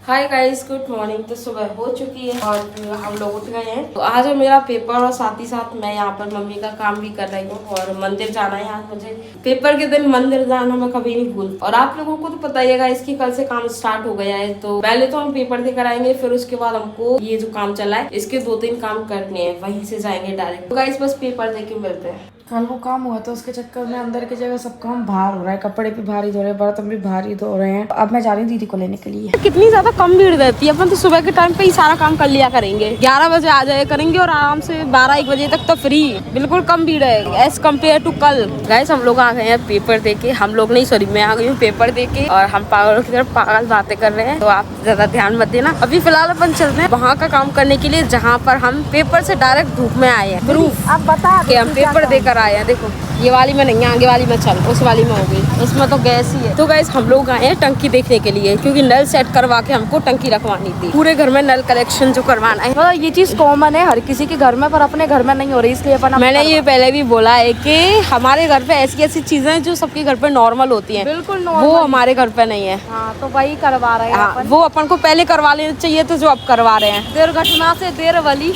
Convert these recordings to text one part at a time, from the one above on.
Hi guys, good morning. तो सुबह हो चुकी है और हम लोग उठ गए हैं। तो आज है मेरा पेपर और साथ ही साथ मैं यहाँ पर मम्मी का काम भी कर रही हूँ और मंदिर जाना है। आज मुझे पेपर के दिन मंदिर जाना मैं कभी नहीं भूल। और आप लोगों को तो पता ही है इसकी कल से काम स्टार्ट हो गया है। तो पहले तो हम पेपर देकर आएंगे, फिर उसके बाद हमको ये जो काम चला है इसके 2-3 काम करने हैं, वहीं से जाएंगे डायरेक्ट। तो गाइस बस पेपर दे के मिलते हैं। कल वो काम हुआ था, उसके चक्कर में अंदर की जगह सब काम बाहर हो रहा है। कपड़े भी भारी धो रहे हैं, बर्तन भी भारी धो रहे हैं। अब मैं जा रही हूँ दीदी को लेने के लिए। कितनी ज्यादा कम भीड़ रहती है। अपन तो सुबह के टाइम पे ही सारा काम कर लिया करेंगे, 11 बजे आ जाया करेंगे और आराम से 12-1 बजे तक तो फ्री। बिल्कुल कम भीड़ है एज कम्पेयर टू कल। गाइस हम लोग आ गए हैं पेपर देके। हम लोग नहीं, सॉरी मैं आ गई हूँ पेपर देके और हम पागलों की तरफ पागल बातें कर रहे हैं, तो आप ज्यादा ध्यान मत देना। अभी फिलहाल अपन चलते हैं वहाँ का काम करने के लिए जहाँ पर हम पेपर से डायरेक्ट धूप में आए हैं। प्रूफ आप बता कि हम पेपर देकर आए हैं। देखो ये वाली में नहीं, आगे वाली में चल, उस वाली में हो गई, इसमें तो गैस ही है। तो गाइस हम लोग आए हैं टंकी देखने के लिए, क्योंकि नल सेट करवा के हमको टंकी रखवानी थी। पूरे घर में नल कलेक्शन जो करवाना है। मतलब ये चीज कॉमन है हर किसी के घर में, पर अपने घर में नहीं हो रही, इसलिए अपन मैंने ये पहले भी बोला है कि हमारे घर पे ऐसी ऐसी चीजें जो सबके घर पे नॉर्मल होती हैं, बिल्कुल वो हमारे घर पे नहीं है। हाँ, तो वही करवा रहे हैं अपन। वो अपन को पहले करवा लेना चाहिए, तो जो अब करवा रहे हैं। दुर्घटना से देर वाली।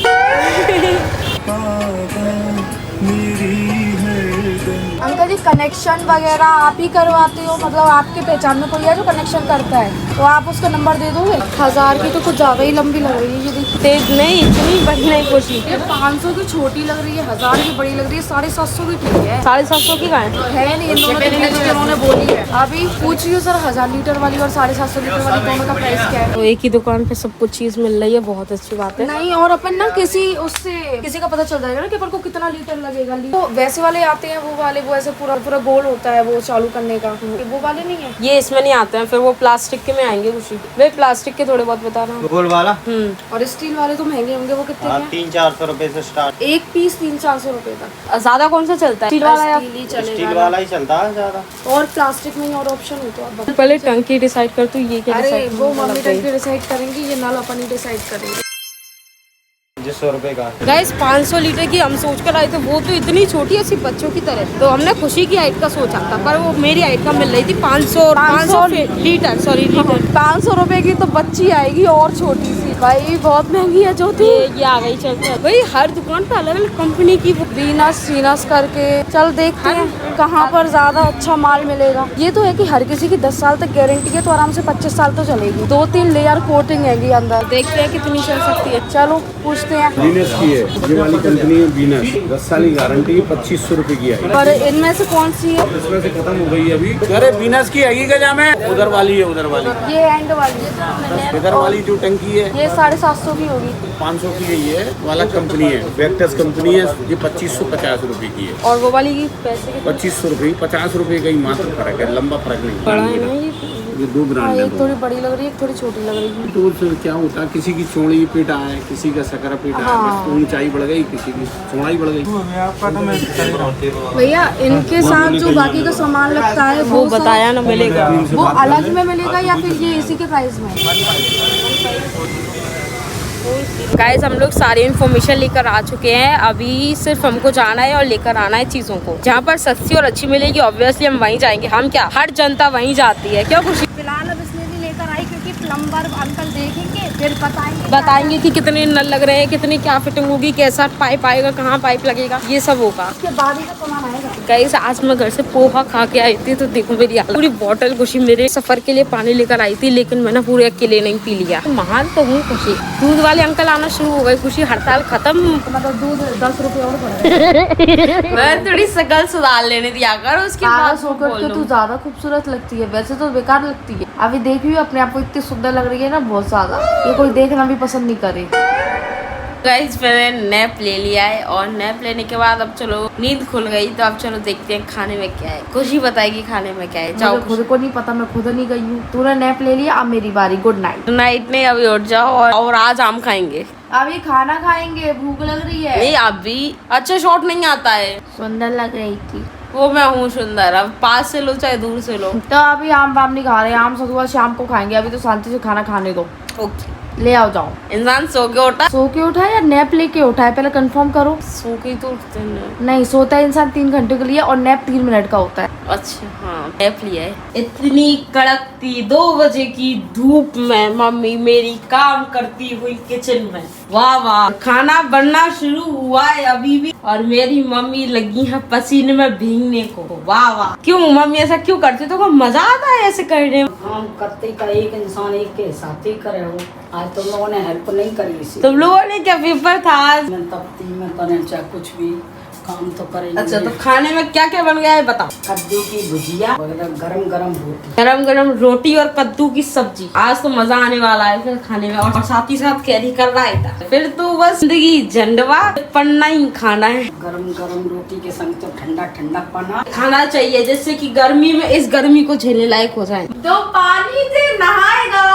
अंकल जी कनेक्शन वगैरह आप ही करवाते हो? मतलब आपके पहचान में कोई है जो कनेक्शन करता है, तो आप उसका नंबर दे दोगे? 1000 की तो कुछ ज्यादा ही लंबी लग रही है ये देखिए। नहीं इतनी बड़ी नहीं खुशी। ये 500 की छोटी लग रही है, 1000 की बड़ी लग रही है, 750 की ठीक है। 750 की का है नहीं, इन दोनों के बीच में उन्होंने बोली है। अभी पूछ रही हूँ सर, 1000 लीटर वाली और 750 लीटर वाली दोनों का प्राइस क्या है? तो एक ही दुकान पे सब कुछ चीज मिल रही है, बहुत अच्छी बात है। नहीं, और अपन ना किसी का पता चल जाएगा ना कि अपन को कितना लीटर लगेगा। तो वैसे वाले आते हैं, वो ऐसे पूरा गोल होता है वो चालू करने का, वो वाले नहीं है। ये इसमें नहीं आते हैं, फिर वो प्लास्टिक के में आएंगे। कुछ वे प्लास्टिक के थोड़े बहुत बता रहा हूँ। गोल वाला और स्टील वाले तो महंगे होंगे, वो कितने के? 300-400 रुपए से स्टार्ट। एक पीस 300-400 रुपए तक। ज्यादा कौन सा चलता है? स्टील वाला या स्टील वाला ही चलता है ज्यादा। और प्लास्टिक में और ऑप्शन हो तो आप बताओ। पहले टंकी डिसाइड कर, तू ये क्या अरे डिसाइड? वो मम्मी टंकी डिसाइड करेंगी, ये नल अपन ही डिसाइड करेंगे। 100 रुपए का। गाइस 500 लीटर की हम सोच कर आए थे, वो तो इतनी छोटी है सिर्फ बच्चों की तरह। तो हमने खुशी की हाइट का सोचा था, पर वो मेरी हाइट का मिल रही थी 500 लीटर। Sorry litre. 500 रुपए की तो बच्ची आएगी और छोटी सी। भाई बहुत महंगी है जो थी। ये आ गई। चलते हैं भाई, हर दुकान पे अलग अलग कंपनी की वीनस करके। चल देखते हैं कहाँ पर ज्यादा अच्छा माल मिलेगा। ये तो है कि हर किसी की 10 साल तक गारंटी है, तो आराम से 25 साल तो चलेगी। 2-3 लेयर कोटिंग है अंदर। देखते हैं कितनी चल सकती है। चलो पूछते हैं। वीनस की है, ये वाली कंपनी है वीनस। 10 साल की गारंटी है, 2500 रुपए की है। पर इनमें से कौन सी है? इसमें से खत्म हो गई अभी। अरे वीनस की है गजा में, उधर वाली है, उधर वाली। ये एंड वाली है, इधर वाली जो टंकी है ये 750 की होगी। 500 की है। ये वाला कंपनी है, वेक्टस कंपनी है। ये 2550 रुपए की है। और वो वाली की पैसे के 2500 रुपए, 50 रुपए का ही मात्र फर्क है, लंबा फर्क नहीं। बड़ा है ना ये दो ब्रांड है। एक थोड़ी बड़ी लग रही है, एक थोड़ी छोटी लग रही है। तो फिर क्या होता है, किसी की चौड़ी पेटा है, किसी का सकरा पेटा है, बस तो ऊंचाई बढ़ गई, किसी की चौड़ाई बढ़ गई। भैया इनके साथ जो बाकी का सामान लगता है वो बताया ना मिलेगा। वो अलग में मिलेगा या फिर ये इसी के प्राइस में? गाइस हम लोग सारी इन्फॉर्मेशन लेकर आ चुके हैं। अभी सिर्फ हमको जाना है और लेकर आना है चीजों को। जहाँ पर सस्ती और अच्छी मिलेगी ऑब्वियसली हम वहीं जाएंगे। हम क्या, हर जनता वहीं जाती है। क्यों खुशी? फिलहाल अब इसलिए भी लेकर आई क्योंकि प्लम्बर अंकल देखेंगे, फिर बताएंगे कि कितने नल लग रहे हैं, कितनी क्या फिटिंग होगी, कैसा पाइप आएगा, कहाँ पाइप लगेगा, ये सब होगा। उसके बाद ही तो सामान आएगा। गाइस आज मैं घर से पोहा खा के आई थी, तो देखो मेरी हालत। पूरी बोतल खुशी मेरे सफर के लिए पानी लेकर आई थी, लेकिन मैंने पूरे अकेले नहीं पी लिया। महान तो हूँ खुशी। दूध वाले अंकल आना शुरू हो गए। खुशी हड़ताल खत्म। मतलब दूध 10 रुपए और बढ़ा। मैं थोड़ी शकल सुधार लेने दिया कर, उसके बाद होकर तू ज्यादा खूबसूरत लगती है, वैसे तो बेकार लगती है। अभी देखी अपने आप को इतनी सुंदर लग रही है ना, बहुत ज्यादा। ये कोई देखना भी पसंद नहीं करे। गाइस मैंने नैप ले लिया है और नैप लेने के बाद अब चलो नींद खुल गई, तो अब चलो देखते हैं खाने में क्या है। खुशी बताएगी खाने में क्या है। जाओ। खुद को नहीं पता, मैं खुद नहीं गई हूँ। तूने नैप ले लिया, अब मेरी बारी। Good night. नाइट नहीं, अभी उठ जाओ और आज आम खाएंगे। अभी खाना खाएंगे, भूख लग रही है। नहीं अभी अच्छा शॉट नहीं आता है। सुंदर लग रही थी वो मैं हूँ सुंदर। अब पास से लो चाहे दूर से लो। तो अभी आम वाम नहीं खा रहे, आम सदुआ शाम को खाएंगे। अभी तो शांति से खाना खाने दो। ओके ले आओ जाओ। इंसान सो के उठा, सो के उठा है या नैप लेके उठा है, पहले कंफर्म करो। सो के ही तो उठते हैं। नहीं, सोता है इंसान 3 घंटे के लिए और नैप 3 मिनट का होता है। अच्छा हाँ, नैप लिया है। इतनी कड़कती 2 बजे की धूप में मम्मी मेरी काम करती हुई किचन में, वाह वाह, खाना बनना शुरू हुआ है अभी भी और मेरी मम्मी लगी है पसीने में भीगने को, वाह वाह। क्यों मम्मी ऐसा क्यों करती, तो को मजा आता है ऐसे करने में? हम करते का एक इंसान एक के साथ ही करे हो। आज तुम लोगों ने हेल्प नहीं करी इसी। तुम लोगों ने क्या पेपर था आज? मैं तपती में करें चाहे कुछ भी काम तो करेंगे। अच्छा, तो खाने में क्या क्या बन गया है बताओ। कद्दू की भुजिया वगैरह, गरम गरम रोटी। गरम गरम रोटी और कद्दू की सब्जी, आज तो मजा आने वाला है फिर खाने में। और साथ ही साथ कैरी कर रहा है, फिर तो बस जिंदगी झंडवा पन्ना ही खाना है। गरम गरम रोटी के संग तो ठंडा ठंडा पाना खाना चाहिए जिससे कि गर्मी में इस गर्मी को झेलने लायक हो जाए। जो पानी से नहाएगा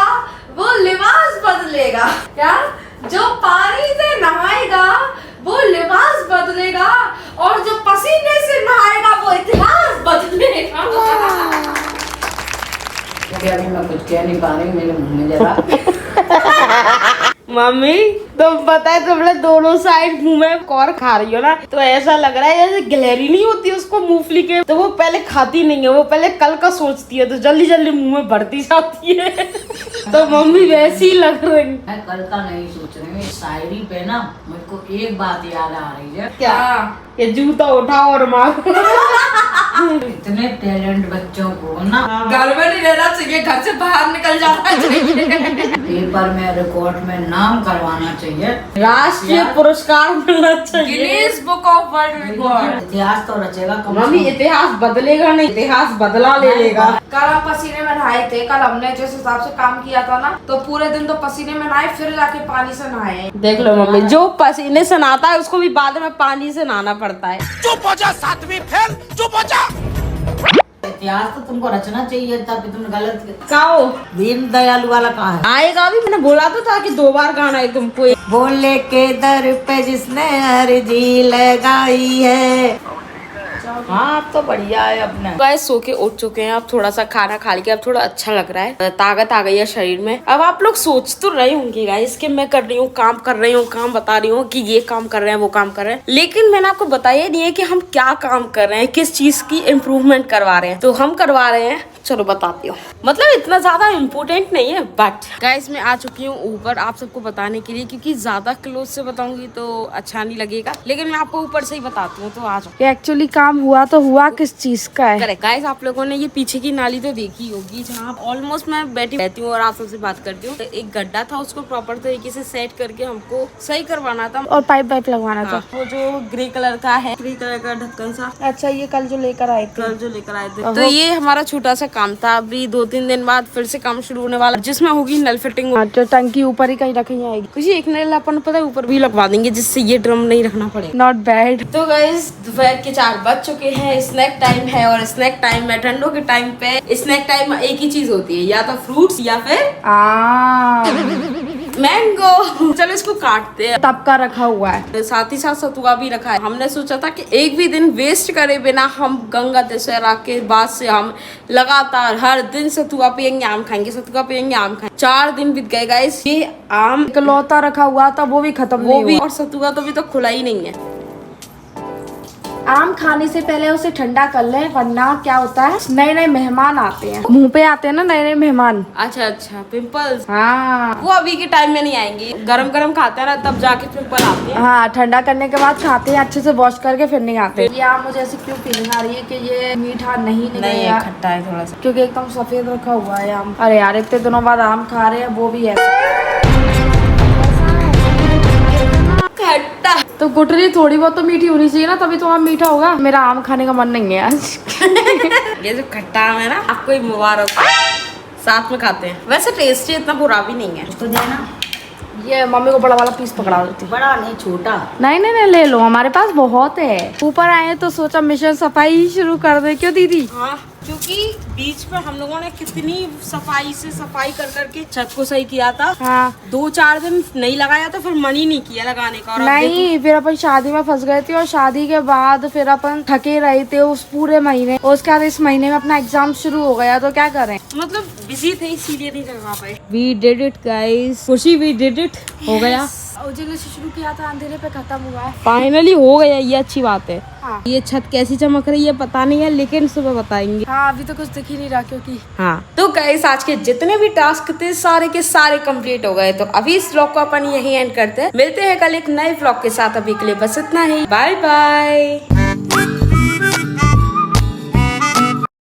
वो लिबास बदलेगा। क्या? जो पानी से नहाएगा वो लिबास बदलेगा और जो पसीने से नहाएगा वो इतिहास बदलेगा। अभी मैं कुछ कह नहीं पा रही, मेरे मुंह में जरा मम्मी तुम पता है तुम लोग दोनों साइड मुंह में कौर खा रही हो ना, तो ऐसा लग रहा है जैसे गिलहरी नहीं होती उसको मूंगफली के, तो वो पहले खाती नहीं है, वो पहले कल का सोचती है तो जल्दी जल्दी मुंह में भरती जाती है। तो मम्मी वैसी लग रही। मैं कल का नहीं सोच रही हूँ। इस शायरी पे ना मुझको एक बात याद आ रही है। क्या? ये जूता उठाओ और मारो। इतने टैलेंट बच्चों को ना घर में नहीं रहना चाहिए, घर से बाहर निकल जाना चाहिए। पेपर में रिकॉर्ड में नाम करवाना चाहिए, राष्ट्रीय पुरस्कार मिलना चाहिए, Guinness book of world record. इतिहास तो रचेगा कम से मम्मी कम। इतिहास बदलेगा नहीं, इतिहास बदला ले लेगा। कल हम पसीने में नहाए थे। कल हमने जिस हिसाब से काम किया था ना, तो पूरे दिन तो पसीने में नहाए, फिर जाके पानी से नहाए। देख लो मम्मी, जो पसीने से नहाता है उसको भी बाद में पानी से नहाना पड़ता है। चुप हो जा, 7वीं फेल, चुप हो जा। इतिहास तो तुमको रचना चाहिए, तभी तुम गलत। काओ दीन दयालु वाला कहाँ है? आएगा भी, मैंने बोला तो था कि 2 बार गाना है तुमको। बोले के दर पे जिसने अर्जी लगाई है। हाँ अब तो बढ़िया है अपने। गाइस सो के उठ चुके हैं, अब थोड़ा सा खाना खा के अब थोड़ा अच्छा लग रहा है, ताकत आ गई है शरीर में। अब आप लोग सोच तो रहे होंगे गाइस कि मैं कर रही हूँ, काम कर रही हूँ, काम बता रही हूँ कि ये काम कर रहे हैं वो काम कर रहे हैं, लेकिन मैंने आपको बताया नहीं है कि हम क्या काम कर रहे हैं, किस चीज की इम्प्रूवमेंट करवा रहे हैं। तो हम करवा रहे हैं, चलो बताती हूँ, मतलब इतना ज्यादा इम्पोर्टेंट नहीं है, बट गाइस मैं आ चुकी हूँ ऊपर आप सबको बताने के लिए, क्योंकि ज्यादा क्लोज से बताऊंगी तो अच्छा नहीं लगेगा, लेकिन मैं आपको ऊपर से ही बताती हूँ। तो आ जाओ। एक्चुअली काम हुआ तो हुआ किस चीज का है? करेक्ट गाइस, आप लोगों ने ये पीछे की नाली तो देखी होगी जहाँ ऑलमोस्ट मैं बैठी रहती हूँ और आप सबसे बात करती हूँ। तो एक गड्ढा था, उसको प्रॉपर तरीके से सेट करके हमको सही करवाना था और पाइप वाइप लगवाना था। वो जो ग्रे कलर का है, ग्रे कलर का ढक्कन सा, अच्छा, ये कल जो लेकर आए थे। कल जो लेकर आए थे, तो ये हमारा छोटा सा काम था। अभी 2-3 दिन बाद फिर से काम शुरू होने वाला, जिसमें होगी नल फिटिंग। तो टंकी ऊपर ही कहीं रखी जाएगी। कुछ एक नल अपन पता है ऊपर भी लगवा देंगे, जिससे ये ड्रम नहीं रखना पड़ेगा। Not bad. तो गाइस दोपहर के 4 बज चुके हैं, स्नैक टाइम है, और स्नैक टाइम में ठंडों के टाइम पे स्नैक टाइम में एक ही चीज होती है, या तो फ्रूट्स या फिर मैंगो। चलो इसको काटते हैं। तब का रखा हुआ है, साथ ही साथ सतुआ भी रखा है। हमने सोचा था कि एक भी दिन वेस्ट करे बिना हम गंगा दशहरा के बाद से हम लगातार हर दिन सतुआ पियेंगे, आम खाएंगे, सतुआ पियेंगे, आम खाएंगे। 4 दिन बीत गए गाइस, ये आम इकलौता रखा हुआ था वो भी खत्म वो नहीं भी, हुआ। और सतुआ तो अभी तो खुला ही नहीं है। आम खाने से पहले उसे ठंडा कर ले, वरना क्या होता है, नए नए मेहमान आते हैं, मुंह पे आते हैं ना नए नए मेहमान। अच्छा अच्छा, पिंपल्स। हाँ वो अभी के टाइम में नहीं आएंगे, गरम गरम खाते हैं ना तब जाके पिंपल आते हैं। हाँ, ठंडा करने के बाद खाते हैं, अच्छे से वॉश करके फिर नहीं आते। ये आम मुझे ऐसी क्यों फीलिंग आ रही है कि ये मीठा नहीं निकलेगा, खट्टा है थोड़ा सा, क्योंकि एकदम सफेद रखा हुआ है आम। अरे यार, इतने दिनों बाद आम खा रहे हैं, वो भी ऐसा खट्टा। तो गुटरी थोड़ी बहुत तो मीठी होनी चाहिए ना, तभी तो आम मीठा होगा। मेरा आम खाने का मन नहीं है आज। ये जो खट्टा आम है ना, आपको ही मुबारक, साथ में खाते हैं। वैसे टेस्टी इतना बुरा भी नहीं है। तो देना, ये मम्मी को बड़ा वाला पीस पकड़ा देती। बड़ा नहीं छोटा। नहीं नहीं नहीं, ले लो, हमारे पास बहुत है। ऊपर आए तो सोचा मिशन सफाई शुरू कर दे। क्यों दीदी? हाँ क्योंकि बीच में हम लोगों ने कितनी सफाई कर करके छत को सही किया था। हाँ 2-4 दिन नहीं लगाया तो फिर मन ही नहीं किया लगाने का। और अब नहीं, फिर अपन शादी में फंस गए थे और शादी के बाद फिर अपन थके रहे थे उस पूरे महीने, और उसके बाद इस महीने में अपना एग्जाम शुरू हो गया, तो क्या करें। मतलब बिजी थे इसीलिए नहीं लगा पाए। वी डिड इट गाइस, खुशी वी डिड इट, हो गया। उजले से शुरू किया था, अंधेरे पे खत्म हुआ है। फाइनली हो गया, ये अच्छी बात है। हाँ। ये छत कैसी चमक रही है पता नहीं है, लेकिन सुबह बताएंगे। हाँ अभी तो कुछ दिख ही नहीं रहा क्योंकि हाँ तो गाइस आज के जितने भी टास्क थे सारे के सारे कंप्लीट हो गए। तो अभी इस व्लॉग को अपन यही एंड करते हैं। मिलते हैं कल एक नए व्लॉग के साथ। अभी के लिए बस इतना ही। Bye bye.